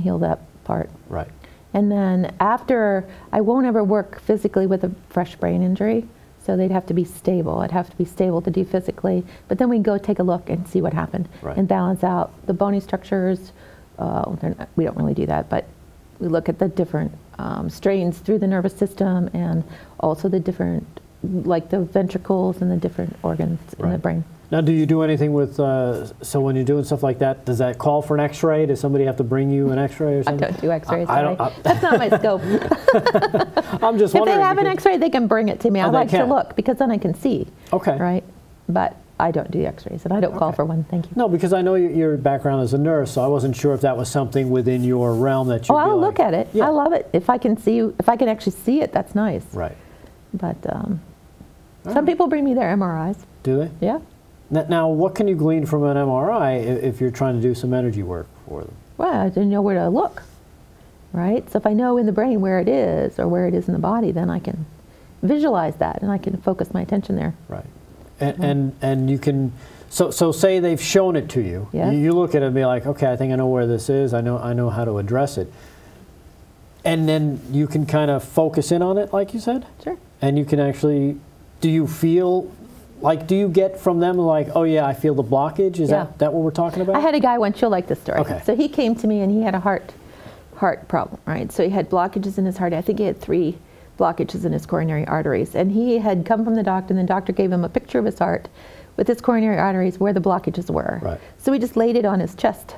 heal that part. Right. And then after, I won't ever work physically with a fresh brain injury. So they'd have to be stable. I'd have to be stable to do physically. But then we go take a look and see what happened and balance out the bony structures. We don't really do that, but we look at the different strains through the nervous system, and also the different, like the ventricles and the different organs in the brain. Now, do you do anything with, so when you're doing stuff like that, does that call for an x-ray? Does somebody have to bring you an x-ray or something? I don't do x-rays. That's not my scope. I'm just wondering. If they have an x-ray, they can bring it to me. I like to look, because then I can see. Okay. Right? But I don't do x-rays, and I don't call for one. Thank you. No, because I know your background as a nurse, so I wasn't sure if that was something within your realm that you. Oh, I'll look at it. Yeah. I love it. If I can actually see it, that's nice. Right. But some people bring me their MRIs. Do they? Yeah. Now, what can you glean from an MRI if you're trying to do some energy work for them? Well, I didn't know where to look, right? So if I know in the brain where it is, or where it is in the body, then I can visualize that, and I can focus my attention there. Right. And you can, so say they've shown it to you. Yeah. You look at it and be like, okay, I think I know where this is. I know how to address it. And then you can kind of focus in on it, like you said? Sure. And you can actually, do you get from them like, oh yeah, I feel the blockage? Is that what we're talking about? I had a guy once, you'll like this story. Okay. So he came to me and he had a heart problem, right? So he had blockages in his heart. I think he had 3 blockages in his coronary arteries. And he had come from the doctor, and the doctor gave him a picture of his heart with his coronary arteries where the blockages were. Right. So we just laid it on his chest,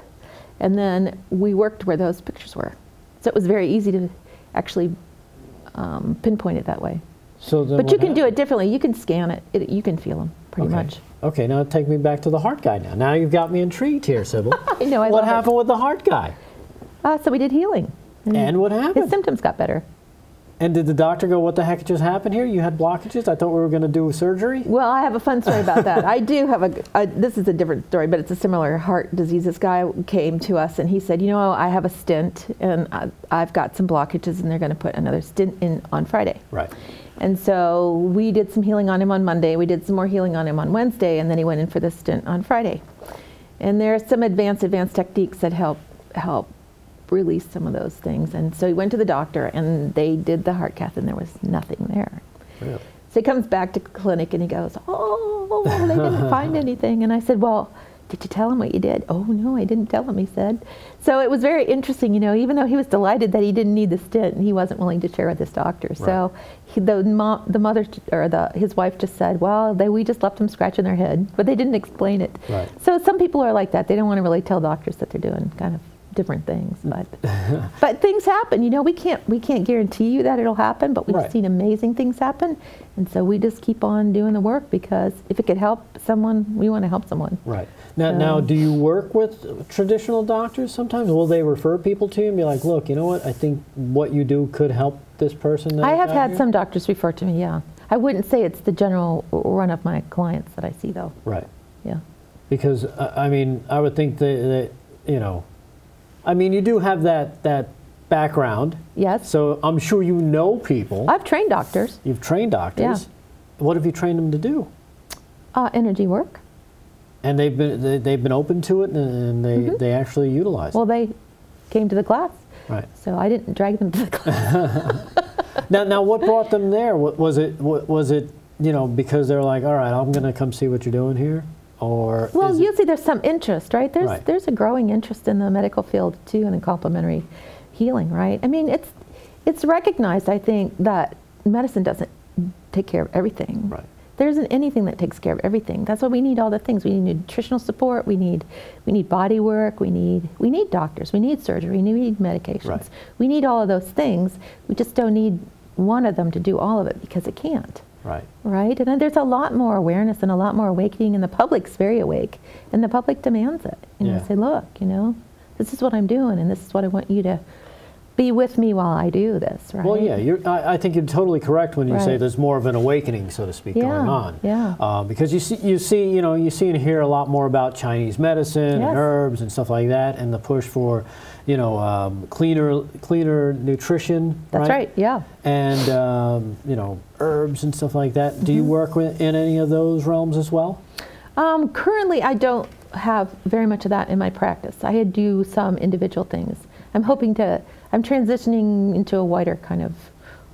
and then we worked where those pictures were. So it was very easy to actually pinpoint it that way. But you can do it differently. You can scan it. You can feel them pretty much. Okay, now take me back to the heart guy now. Now you've got me intrigued here, Sybil. I know, what happened with the heart guy? So we did healing. And what happened? His symptoms got better. And did the doctor go, what the heck just happened here? You had blockages? I thought we were going to do surgery? Well, I have a fun story about that. I do have this is a different story, but it's a similar heart disease. This guy came to us and he said, you know, I have a stent and I've got some blockages and they're going to put another stent in on Friday. Right. And so we did some healing on him on Monday. We did some more healing on him on Wednesday, and then he went in for the stent on Friday. And there are some advanced techniques that help release some of those things. And so he went to the doctor and they did the heart cath and there was nothing there. Really? So he comes back to clinic and he goes, oh, they didn't find anything. And I said, well, did you tell him what you did? Oh, no, I didn't tell him, he said. So it was very interesting, you know, even though he was delighted that he didn't need the stent, he wasn't willing to share with his doctor. Right. So the mother, or his wife just said, well, we just left him scratching their head, but they didn't explain it. Right. So some people are like that. They don't want to really tell doctors that they're doing kind of different things, but things happen. You know, we can't guarantee you that it'll happen, but we've seen amazing things happen, and so we just keep on doing the work because if it could help someone, we want to help someone. Right. Now, do you work with traditional doctors sometimes? Will they refer people to you and be like, look, you know what, I think what you do could help this person? I have had some doctors refer to me, yeah. I wouldn't say it's the general run of my clients that I see, though. Right. Yeah. Because, I mean, I would think that you know, I mean, you do have that background. Yes. So I'm sure you know people. I've trained doctors. You've trained doctors. Yeah. What have you trained them to do? Energy work. And they've been open to it, and they actually utilize it. Well, they came to the class. Right. So I didn't drag them to the class. Now, what brought them there? Was it you know, because they're like, all right, I'm going to come see what you're doing here? Or well, usually there's some interest, right? There's a growing interest in the medical field too, and in complementary healing, right? I mean, it's recognized, I think, that medicine doesn't take care of everything. Right. There isn't anything that takes care of everything. That's why we need all the things. We need nutritional support. We need body work. We need doctors. We need surgery. We need medications. Right. We need all of those things. We just don't need one of them to do all of it because it can't. Right. Right? And then there's a lot more awareness and a lot more awakening, and the public's very awake, and the public demands it. You know, say, look, you know, this is what I'm doing, and this is what I want you to be with me while I do this, right? Well, yeah, I think you're totally correct when you say there's more of an awakening, so to speak, going on. Yeah. Because you see and hear a lot more about Chinese medicine and herbs and stuff like that, and the push for, you know, cleaner nutrition. That's right. Yeah. And you know, herbs and stuff like that. Do you work in any of those realms as well? Currently, I don't have very much of that in my practice. I do some individual things. I'm transitioning into a wider kind of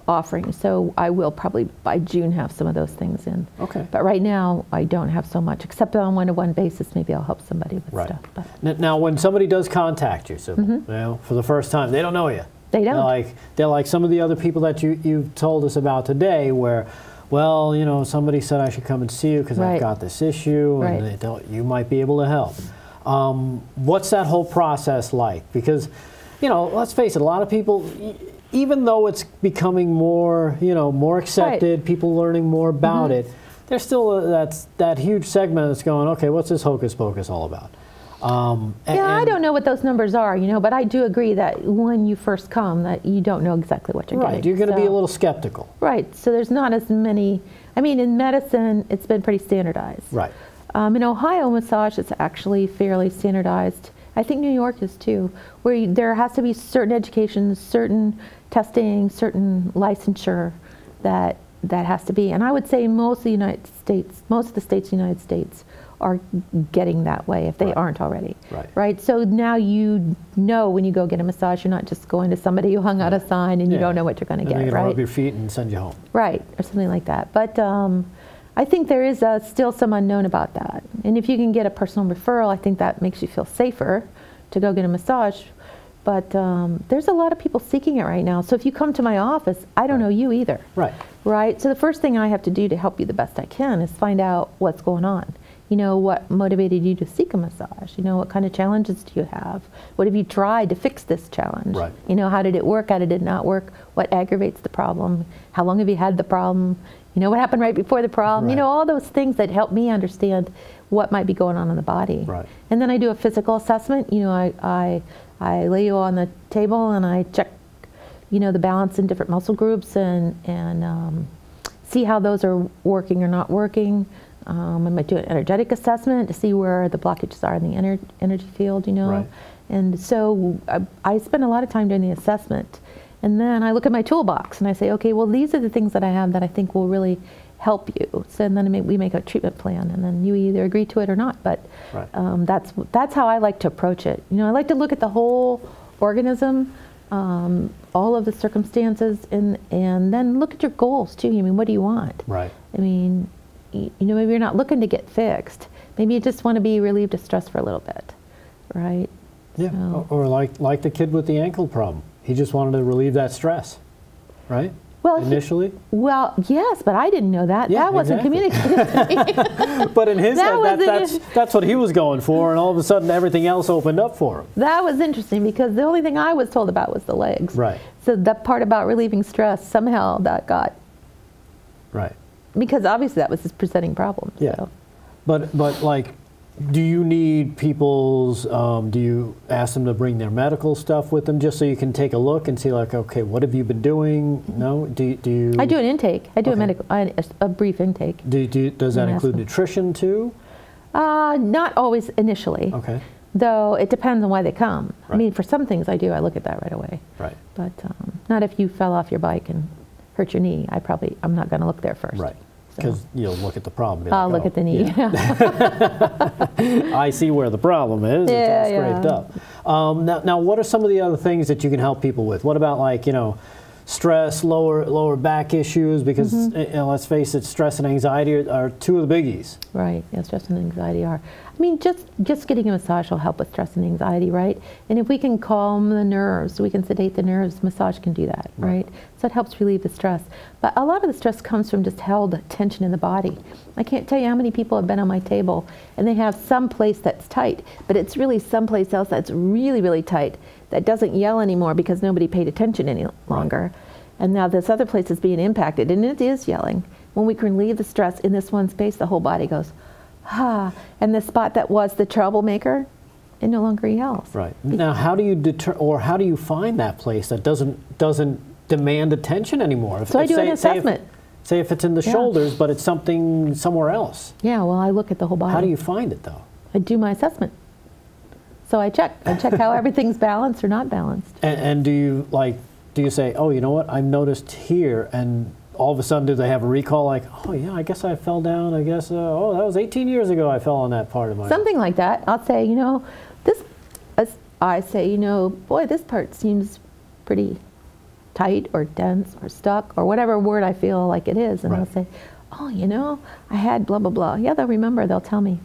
offering, so I will probably by June have some of those things in. Okay. But right now, I don't have so much, except on one-to-one basis. Maybe I'll help somebody with stuff. But. Now, when somebody does contact you, Sybil, you know, for the first time, they don't know you. They don't. They're like some of the other people that you've told us about today, where, well, you know, somebody said I should come and see you because I've got this issue, and you might be able to help. What's that whole process like? Because, you know, let's face it, a lot of people, even though it's becoming more, you know, more accepted, people learning more about it, there's still that huge segment that's going, okay, what's this hocus pocus all about? I don't know what those numbers are, you know, but I do agree that when you first come, that you don't know exactly what you're getting. Right, you're going to be a little skeptical. Right, so there's not as many. I mean, in medicine, it's been pretty standardized. Right. In Ohio, massage is actually fairly standardized. I think New York is too, where there has to be certain education, certain testing, certain licensure that has to be. And I would say most of the states in the United States are getting that way if they aren't already. Right. So now you know when you go get a massage, you're not just going to somebody who hung out a sign and you don't know what you're going to get. They're going to rub your feet and send you home. Right, or something like that. But I think there is still some unknown about that. And if you can get a personal referral, I think that makes you feel safer to go get a massage. But there's a lot of people seeking it right now. So if you come to my office, I don't know you either. Right. So the first thing I have to do to help you the best I can is find out what's going on. You know, what motivated you to seek a massage? You know, what kind of challenges do you have? What have you tried to fix this challenge? Right. You know, how did it work? How did it not work? What aggravates the problem? How long have you had the problem? You know, what happened right before the problem? You know, all those things that help me understand what might be going on in the body. Right. And then I do a physical assessment. You know, I lay you on the table and I check you know, the balance in different muscle groups and see how those are working or not working. I might do an energetic assessment to see where the blockages are in the energy field, you know. Right. And so I spend a lot of time doing the assessment. And then I look at my toolbox and I say, okay, well, these are the things that I have that I think will really help you. So and then we make a treatment plan, and then you either agree to it or not. But right. That's how I like to approach it. You know, I like to look at the whole organism, all of the circumstances, and then look at your goals too. I mean, what do you want? Right. I mean, you know, maybe you're not looking to get fixed. Maybe you just want to be relieved of stress for a little bit, right? Yeah. So. Or like the kid with the ankle problem. He just wanted to relieve that stress, right? Well, initially? Well, yes, but I didn't know that. Yeah, that wasn't communicated to me. But in his head, that's what he was going for, and all of a sudden everything else opened up for him. That was interesting, because the only thing I was told about was the legs. Right. So that part about relieving stress, somehow that got... Right. Because obviously that was his presenting problem. Yeah. So. But like, do you need people's, do you ask them to bring their medical stuff with them just so you can take a look and see, like, okay, what have you been doing? No? Do you? I do an intake. I do a brief intake. Does that include nutrition too? Not always initially. Okay. Though it depends on why they come. Right. I mean, for some things I do. I look at that right away. Right. But not if you fell off your bike and hurt your knee. I'm not going to look there first. Right. Because you'll look at the problem. I'll look at the knee. Yeah. I see where the problem is. Yeah, it's all scraped up. Now, what are some of the other things that you can help people with? What about, like, you know, stress, lower back issues? Because you know, let's face it, stress and anxiety are two of the biggies. Right. Yeah, stress and anxiety are. I mean, just getting a massage will help with stress and anxiety, right? And if we can calm the nerves, we can sedate the nerves, massage can do that, right? So it helps relieve the stress. But a lot of the stress comes from just held tension in the body. I can't tell you how many people have been on my table and they have some place that's tight, but it's really someplace else that's really, really tight that doesn't yell anymore because nobody paid attention any longer. And now this other place is being impacted, and it is yelling. When we can relieve the stress in this one space, the whole body goes, ah. And the spot that was the troublemaker, it no longer yells. Right. Now, how do you how do you find that place that doesn't demand attention anymore? So I do an assessment. Say if it's in the shoulders, but it's something somewhere else. Yeah, well, I look at the whole body. How do you find it, though? I do my assessment. So I check how everything's balanced or not balanced. And do you say, oh, you know what, I've noticed here, and all of a sudden do they have a recall, like, oh yeah, I guess I fell down, I guess, oh, that was 18 years ago I fell on that part of my... Something like that. I'll say, you know, boy, this part seems pretty tight or dense or stuck or whatever word I feel like it is. And I'll say, oh, you know, I had blah, blah, blah. Yeah, they'll remember, they'll tell me.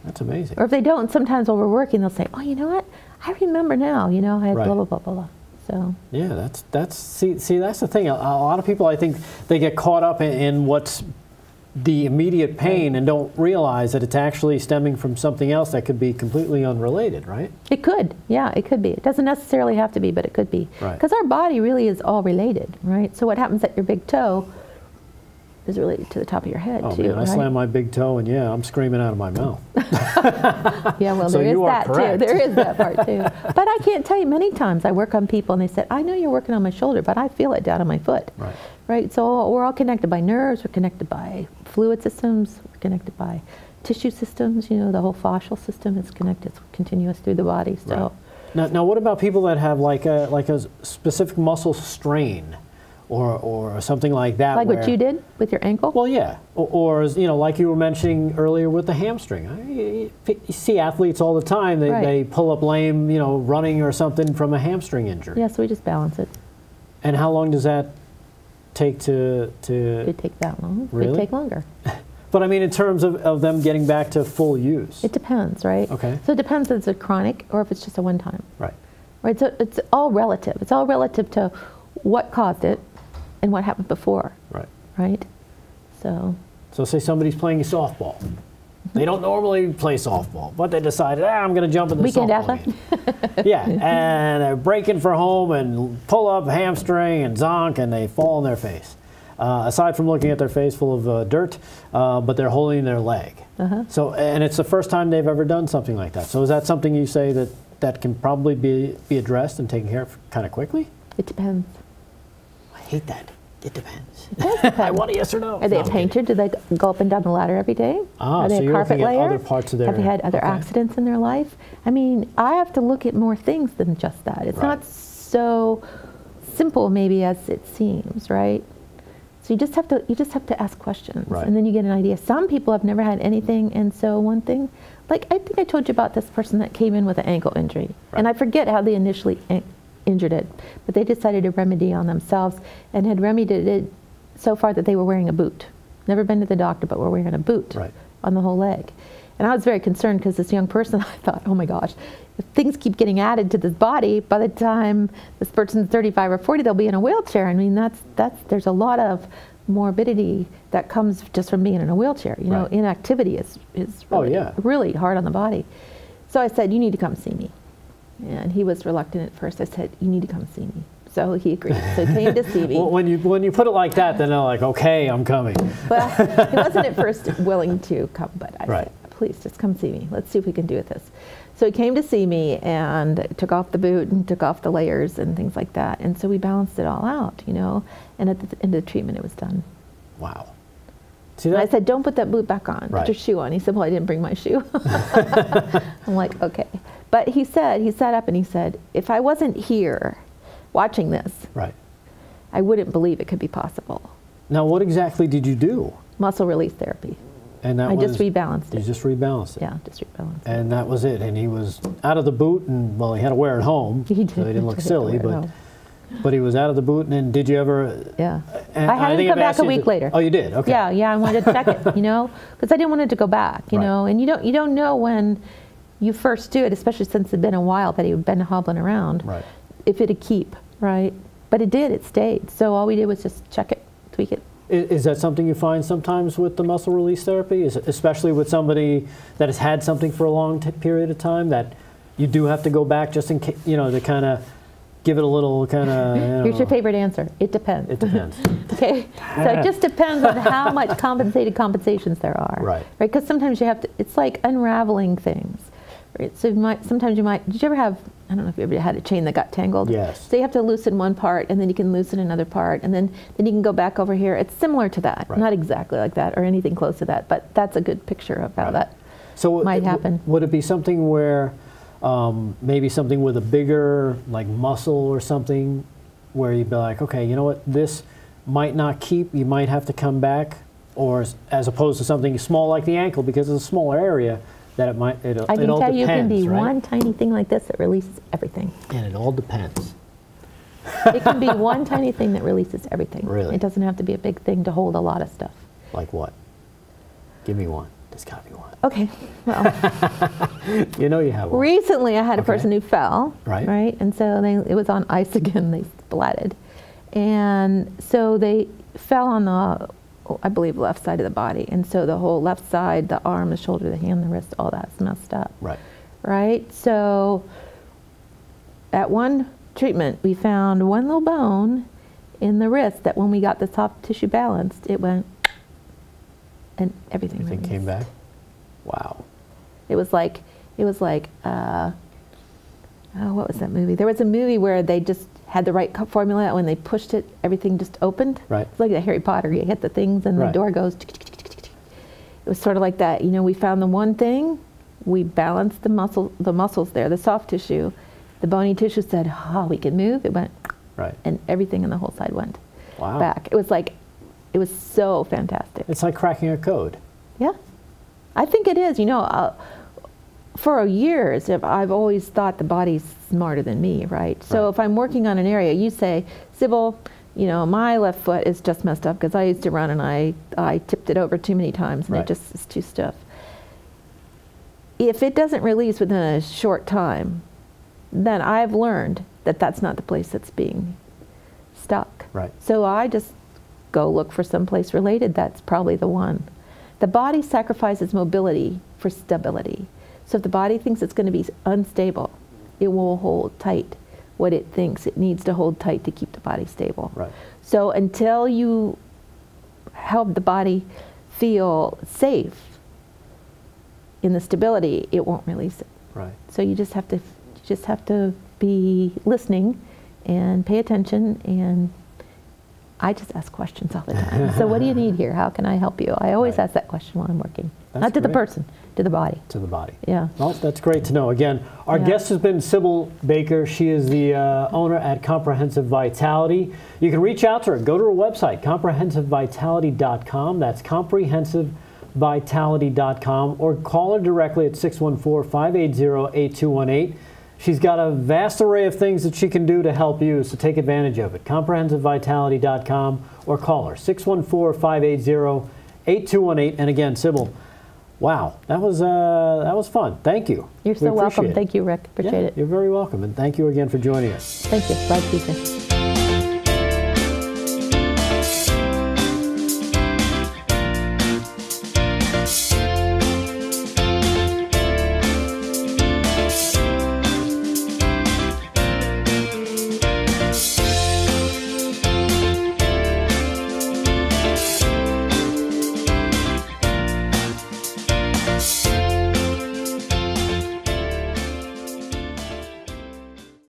That's amazing. Or if they don't, sometimes while we're working, they'll say, oh, you know what, I remember now, you know, I had blah, blah, blah, blah, blah. So. Yeah, see, that's the thing. A lot of people, I think, they get caught up in what's the immediate pain and don't realize that it's actually stemming from something else that could be completely unrelated, right? It could, yeah, it could be. It doesn't necessarily have to be, but it could be. Right. Because our body really is all related, right? So what happens at your big toe is related to the top of your head, too. Man, I slam my big toe and I'm screaming out of my mouth. Yeah, well, there is that too. There is that part too. But I can't tell you, many times I work on people and they said, I know you're working on my shoulder, but I feel it down on my foot. Right. Right. So we're all connected by nerves, we're connected by fluid systems, we're connected by tissue systems, you know, the whole fascial system is connected, it's continuous through the body. So now what about people that have like a specific muscle strain? Or something like that. Like what you did with your ankle? Well, yeah. Or you know, like you were mentioning earlier with the hamstring. You see athletes all the time. They pull up lame, you know, running or something from a hamstring injury. Yeah, so we just balance it. And how long does that take to? It would take that long. Really? It would take longer. But I mean, in terms of them getting back to full use. It depends, right? Okay. So it depends if it's a chronic or if it's just a one-time. Right. Right. So it's all relative. It's all relative to what caused it and what happened before. Right. Right? So say somebody's playing softball. They don't normally play softball, but they decided, I'm going to jump in the softball game. Yeah, and they're breaking for home and pull up hamstring and zonk, and they fall on their face. Aside from looking at their face full of dirt, but they're holding their leg. So, and it's the first time they've ever done something like that. So is that something you say that can probably be addressed and taken care of kind of quickly? It depends. I hate that. It depends. I want a yes or no. Are they a painter? Do they go up and down the ladder every day? Ah, Are they so a you're carpet looking at layer? other parts of their... Have they had other accidents in their life? I mean, I have to look at more things than just that. It's not so simple maybe as it seems, right? So you just have to ask questions, and then you get an idea. Some people have never had anything, and so one thing, like I think I told you about this person that came in with an ankle injury, and I forget how they initially injured it, but they decided to remedy on themselves and had remedied it so far that they were wearing a boot. Never been to the doctor, but were wearing a boot on the whole leg. And I was very concerned because this young person, I thought, oh my gosh, if things keep getting added to this body, by the time this person's 35 or 40, they'll be in a wheelchair. I mean, there's a lot of morbidity that comes just from being in a wheelchair. You know, inactivity is really, really hard on the body. So I said, you need to come see me. And he was reluctant at first. I said, you need to come see me. So he agreed. So he came to see me. Well, when you put it like that, then they're like, okay, I'm coming. Well, he wasn't at first willing to come, but I said, please, just come see me. Let's see if we can do with this. So he came to see me and took off the boot and took off the layers and things like that. And so we balanced it all out, you know. And at the end of the treatment, it was done. Wow. See that? And I said, don't put that boot back on. Put your shoe on. He said, well, I didn't bring my shoe. I'm like, okay. But he sat up and he said, if I wasn't here watching this, I wouldn't believe it could be possible. Now, what exactly did you do? Muscle release therapy. And that I just rebalanced it. You just rebalanced it? Yeah, just rebalanced it. And that was it. And he was out of the boot, and well, he had to wear it home. He did. So he didn't look silly, but he was out of the boot. And then did you ever? Yeah. I had him come back a week later. Oh, you did? Okay. Yeah, I wanted to check it, you know, because I didn't want it to go back, you know. And you don't know when you first do it, especially since it had been a while that he had been hobbling around, if it'd keep, right? But it did, it stayed. So all we did was just check it, tweak it. Is that something you find sometimes with the muscle release therapy, especially with somebody that has had something for a long period of time, that you do have to go back just in case, you know, to kind of give it a little kind of, you know. Here's your favorite answer. It depends. It depends. Okay. So it just depends on how much compensations there are. Right. Because sometimes you have to, it's like unraveling things. Right. So sometimes you might, did you ever have, I don't know if you ever had a chain that got tangled? Yes. So you have to loosen one part, and then you can loosen another part, and then you can go back over here. It's similar to that. Not exactly like that or anything close to that, but that's a good picture of how that might happen. Would it be something where maybe something with a bigger like muscle or something where you'd be like, okay, you know what, this might not keep, you might have to come back, or as opposed to something small like the ankle, because it's a smaller area, that it might, it all depends, I can tell you, it can be one tiny thing like this that releases everything. And it all depends. It can be one tiny thing that releases everything. Really? It doesn't have to be a big thing to hold a lot of stuff. Like what? Give me one. There's got to be one. Okay, well. You know you have one. Recently I had a person who fell. Right. And so it was on ice again, they splatted. And so they fell on the, I believe, left side of the body. And so the whole left side, the arm, the shoulder, the hand, the wrist, all that's messed up. Right? So at one treatment, we found one little bone in the wrist that when we got the soft tissue balanced, it went, and everything came back? Wow. It was like, oh, what was that movie? There was a movie where they just had the right formula. When they pushed it, everything just opened. It's like the Harry Potter. You hit the things and the door goes. It was sort of like that. You know, we found the one thing. We balanced the muscles there, the soft tissue. The bony tissue said, oh, we can move. It went, and everything in the whole side went back. It was like, it was so fantastic. It's like cracking a code. Yeah. I think it is. You know, for years, I've always thought the body's smarter than me, right? So if I'm working on an area, you say, Sybil, you know, my left foot is just messed up because I used to run and I tipped it over too many times and it just is too stiff. If it doesn't release within a short time, then I've learned that that's not the place that's being stuck. So I just go look for someplace related. That's probably the one. The body sacrifices mobility for stability. So if the body thinks it's going to be unstable, it will hold tight what it thinks it needs to hold tight to keep the body stable. So until you help the body feel safe in the stability, it won't release it. So you just have to be listening and pay attention, and I just ask questions all the time. So what do you need here? How can I help you? I always ask that question while I'm working. Not to the person, to the body. To the body. Yeah. Well, that's great to know. Again, our guest has been Sybil Baker. She is the owner at Comprehensive Vitality. You can reach out to her. Go to her website, comprehensivevitality.com. That's comprehensivevitality.com. Or call her directly at 614-580-8218. She's got a vast array of things that she can do to help you, so take advantage of it. comprehensivevitality.com or call her, 614-580-8218. And again, Sybil, wow, that was fun. Thank you. You're so welcome. Thank you, Rick. Appreciate it. You're very welcome, and thank you again for joining us. Thank you. Glad to be here.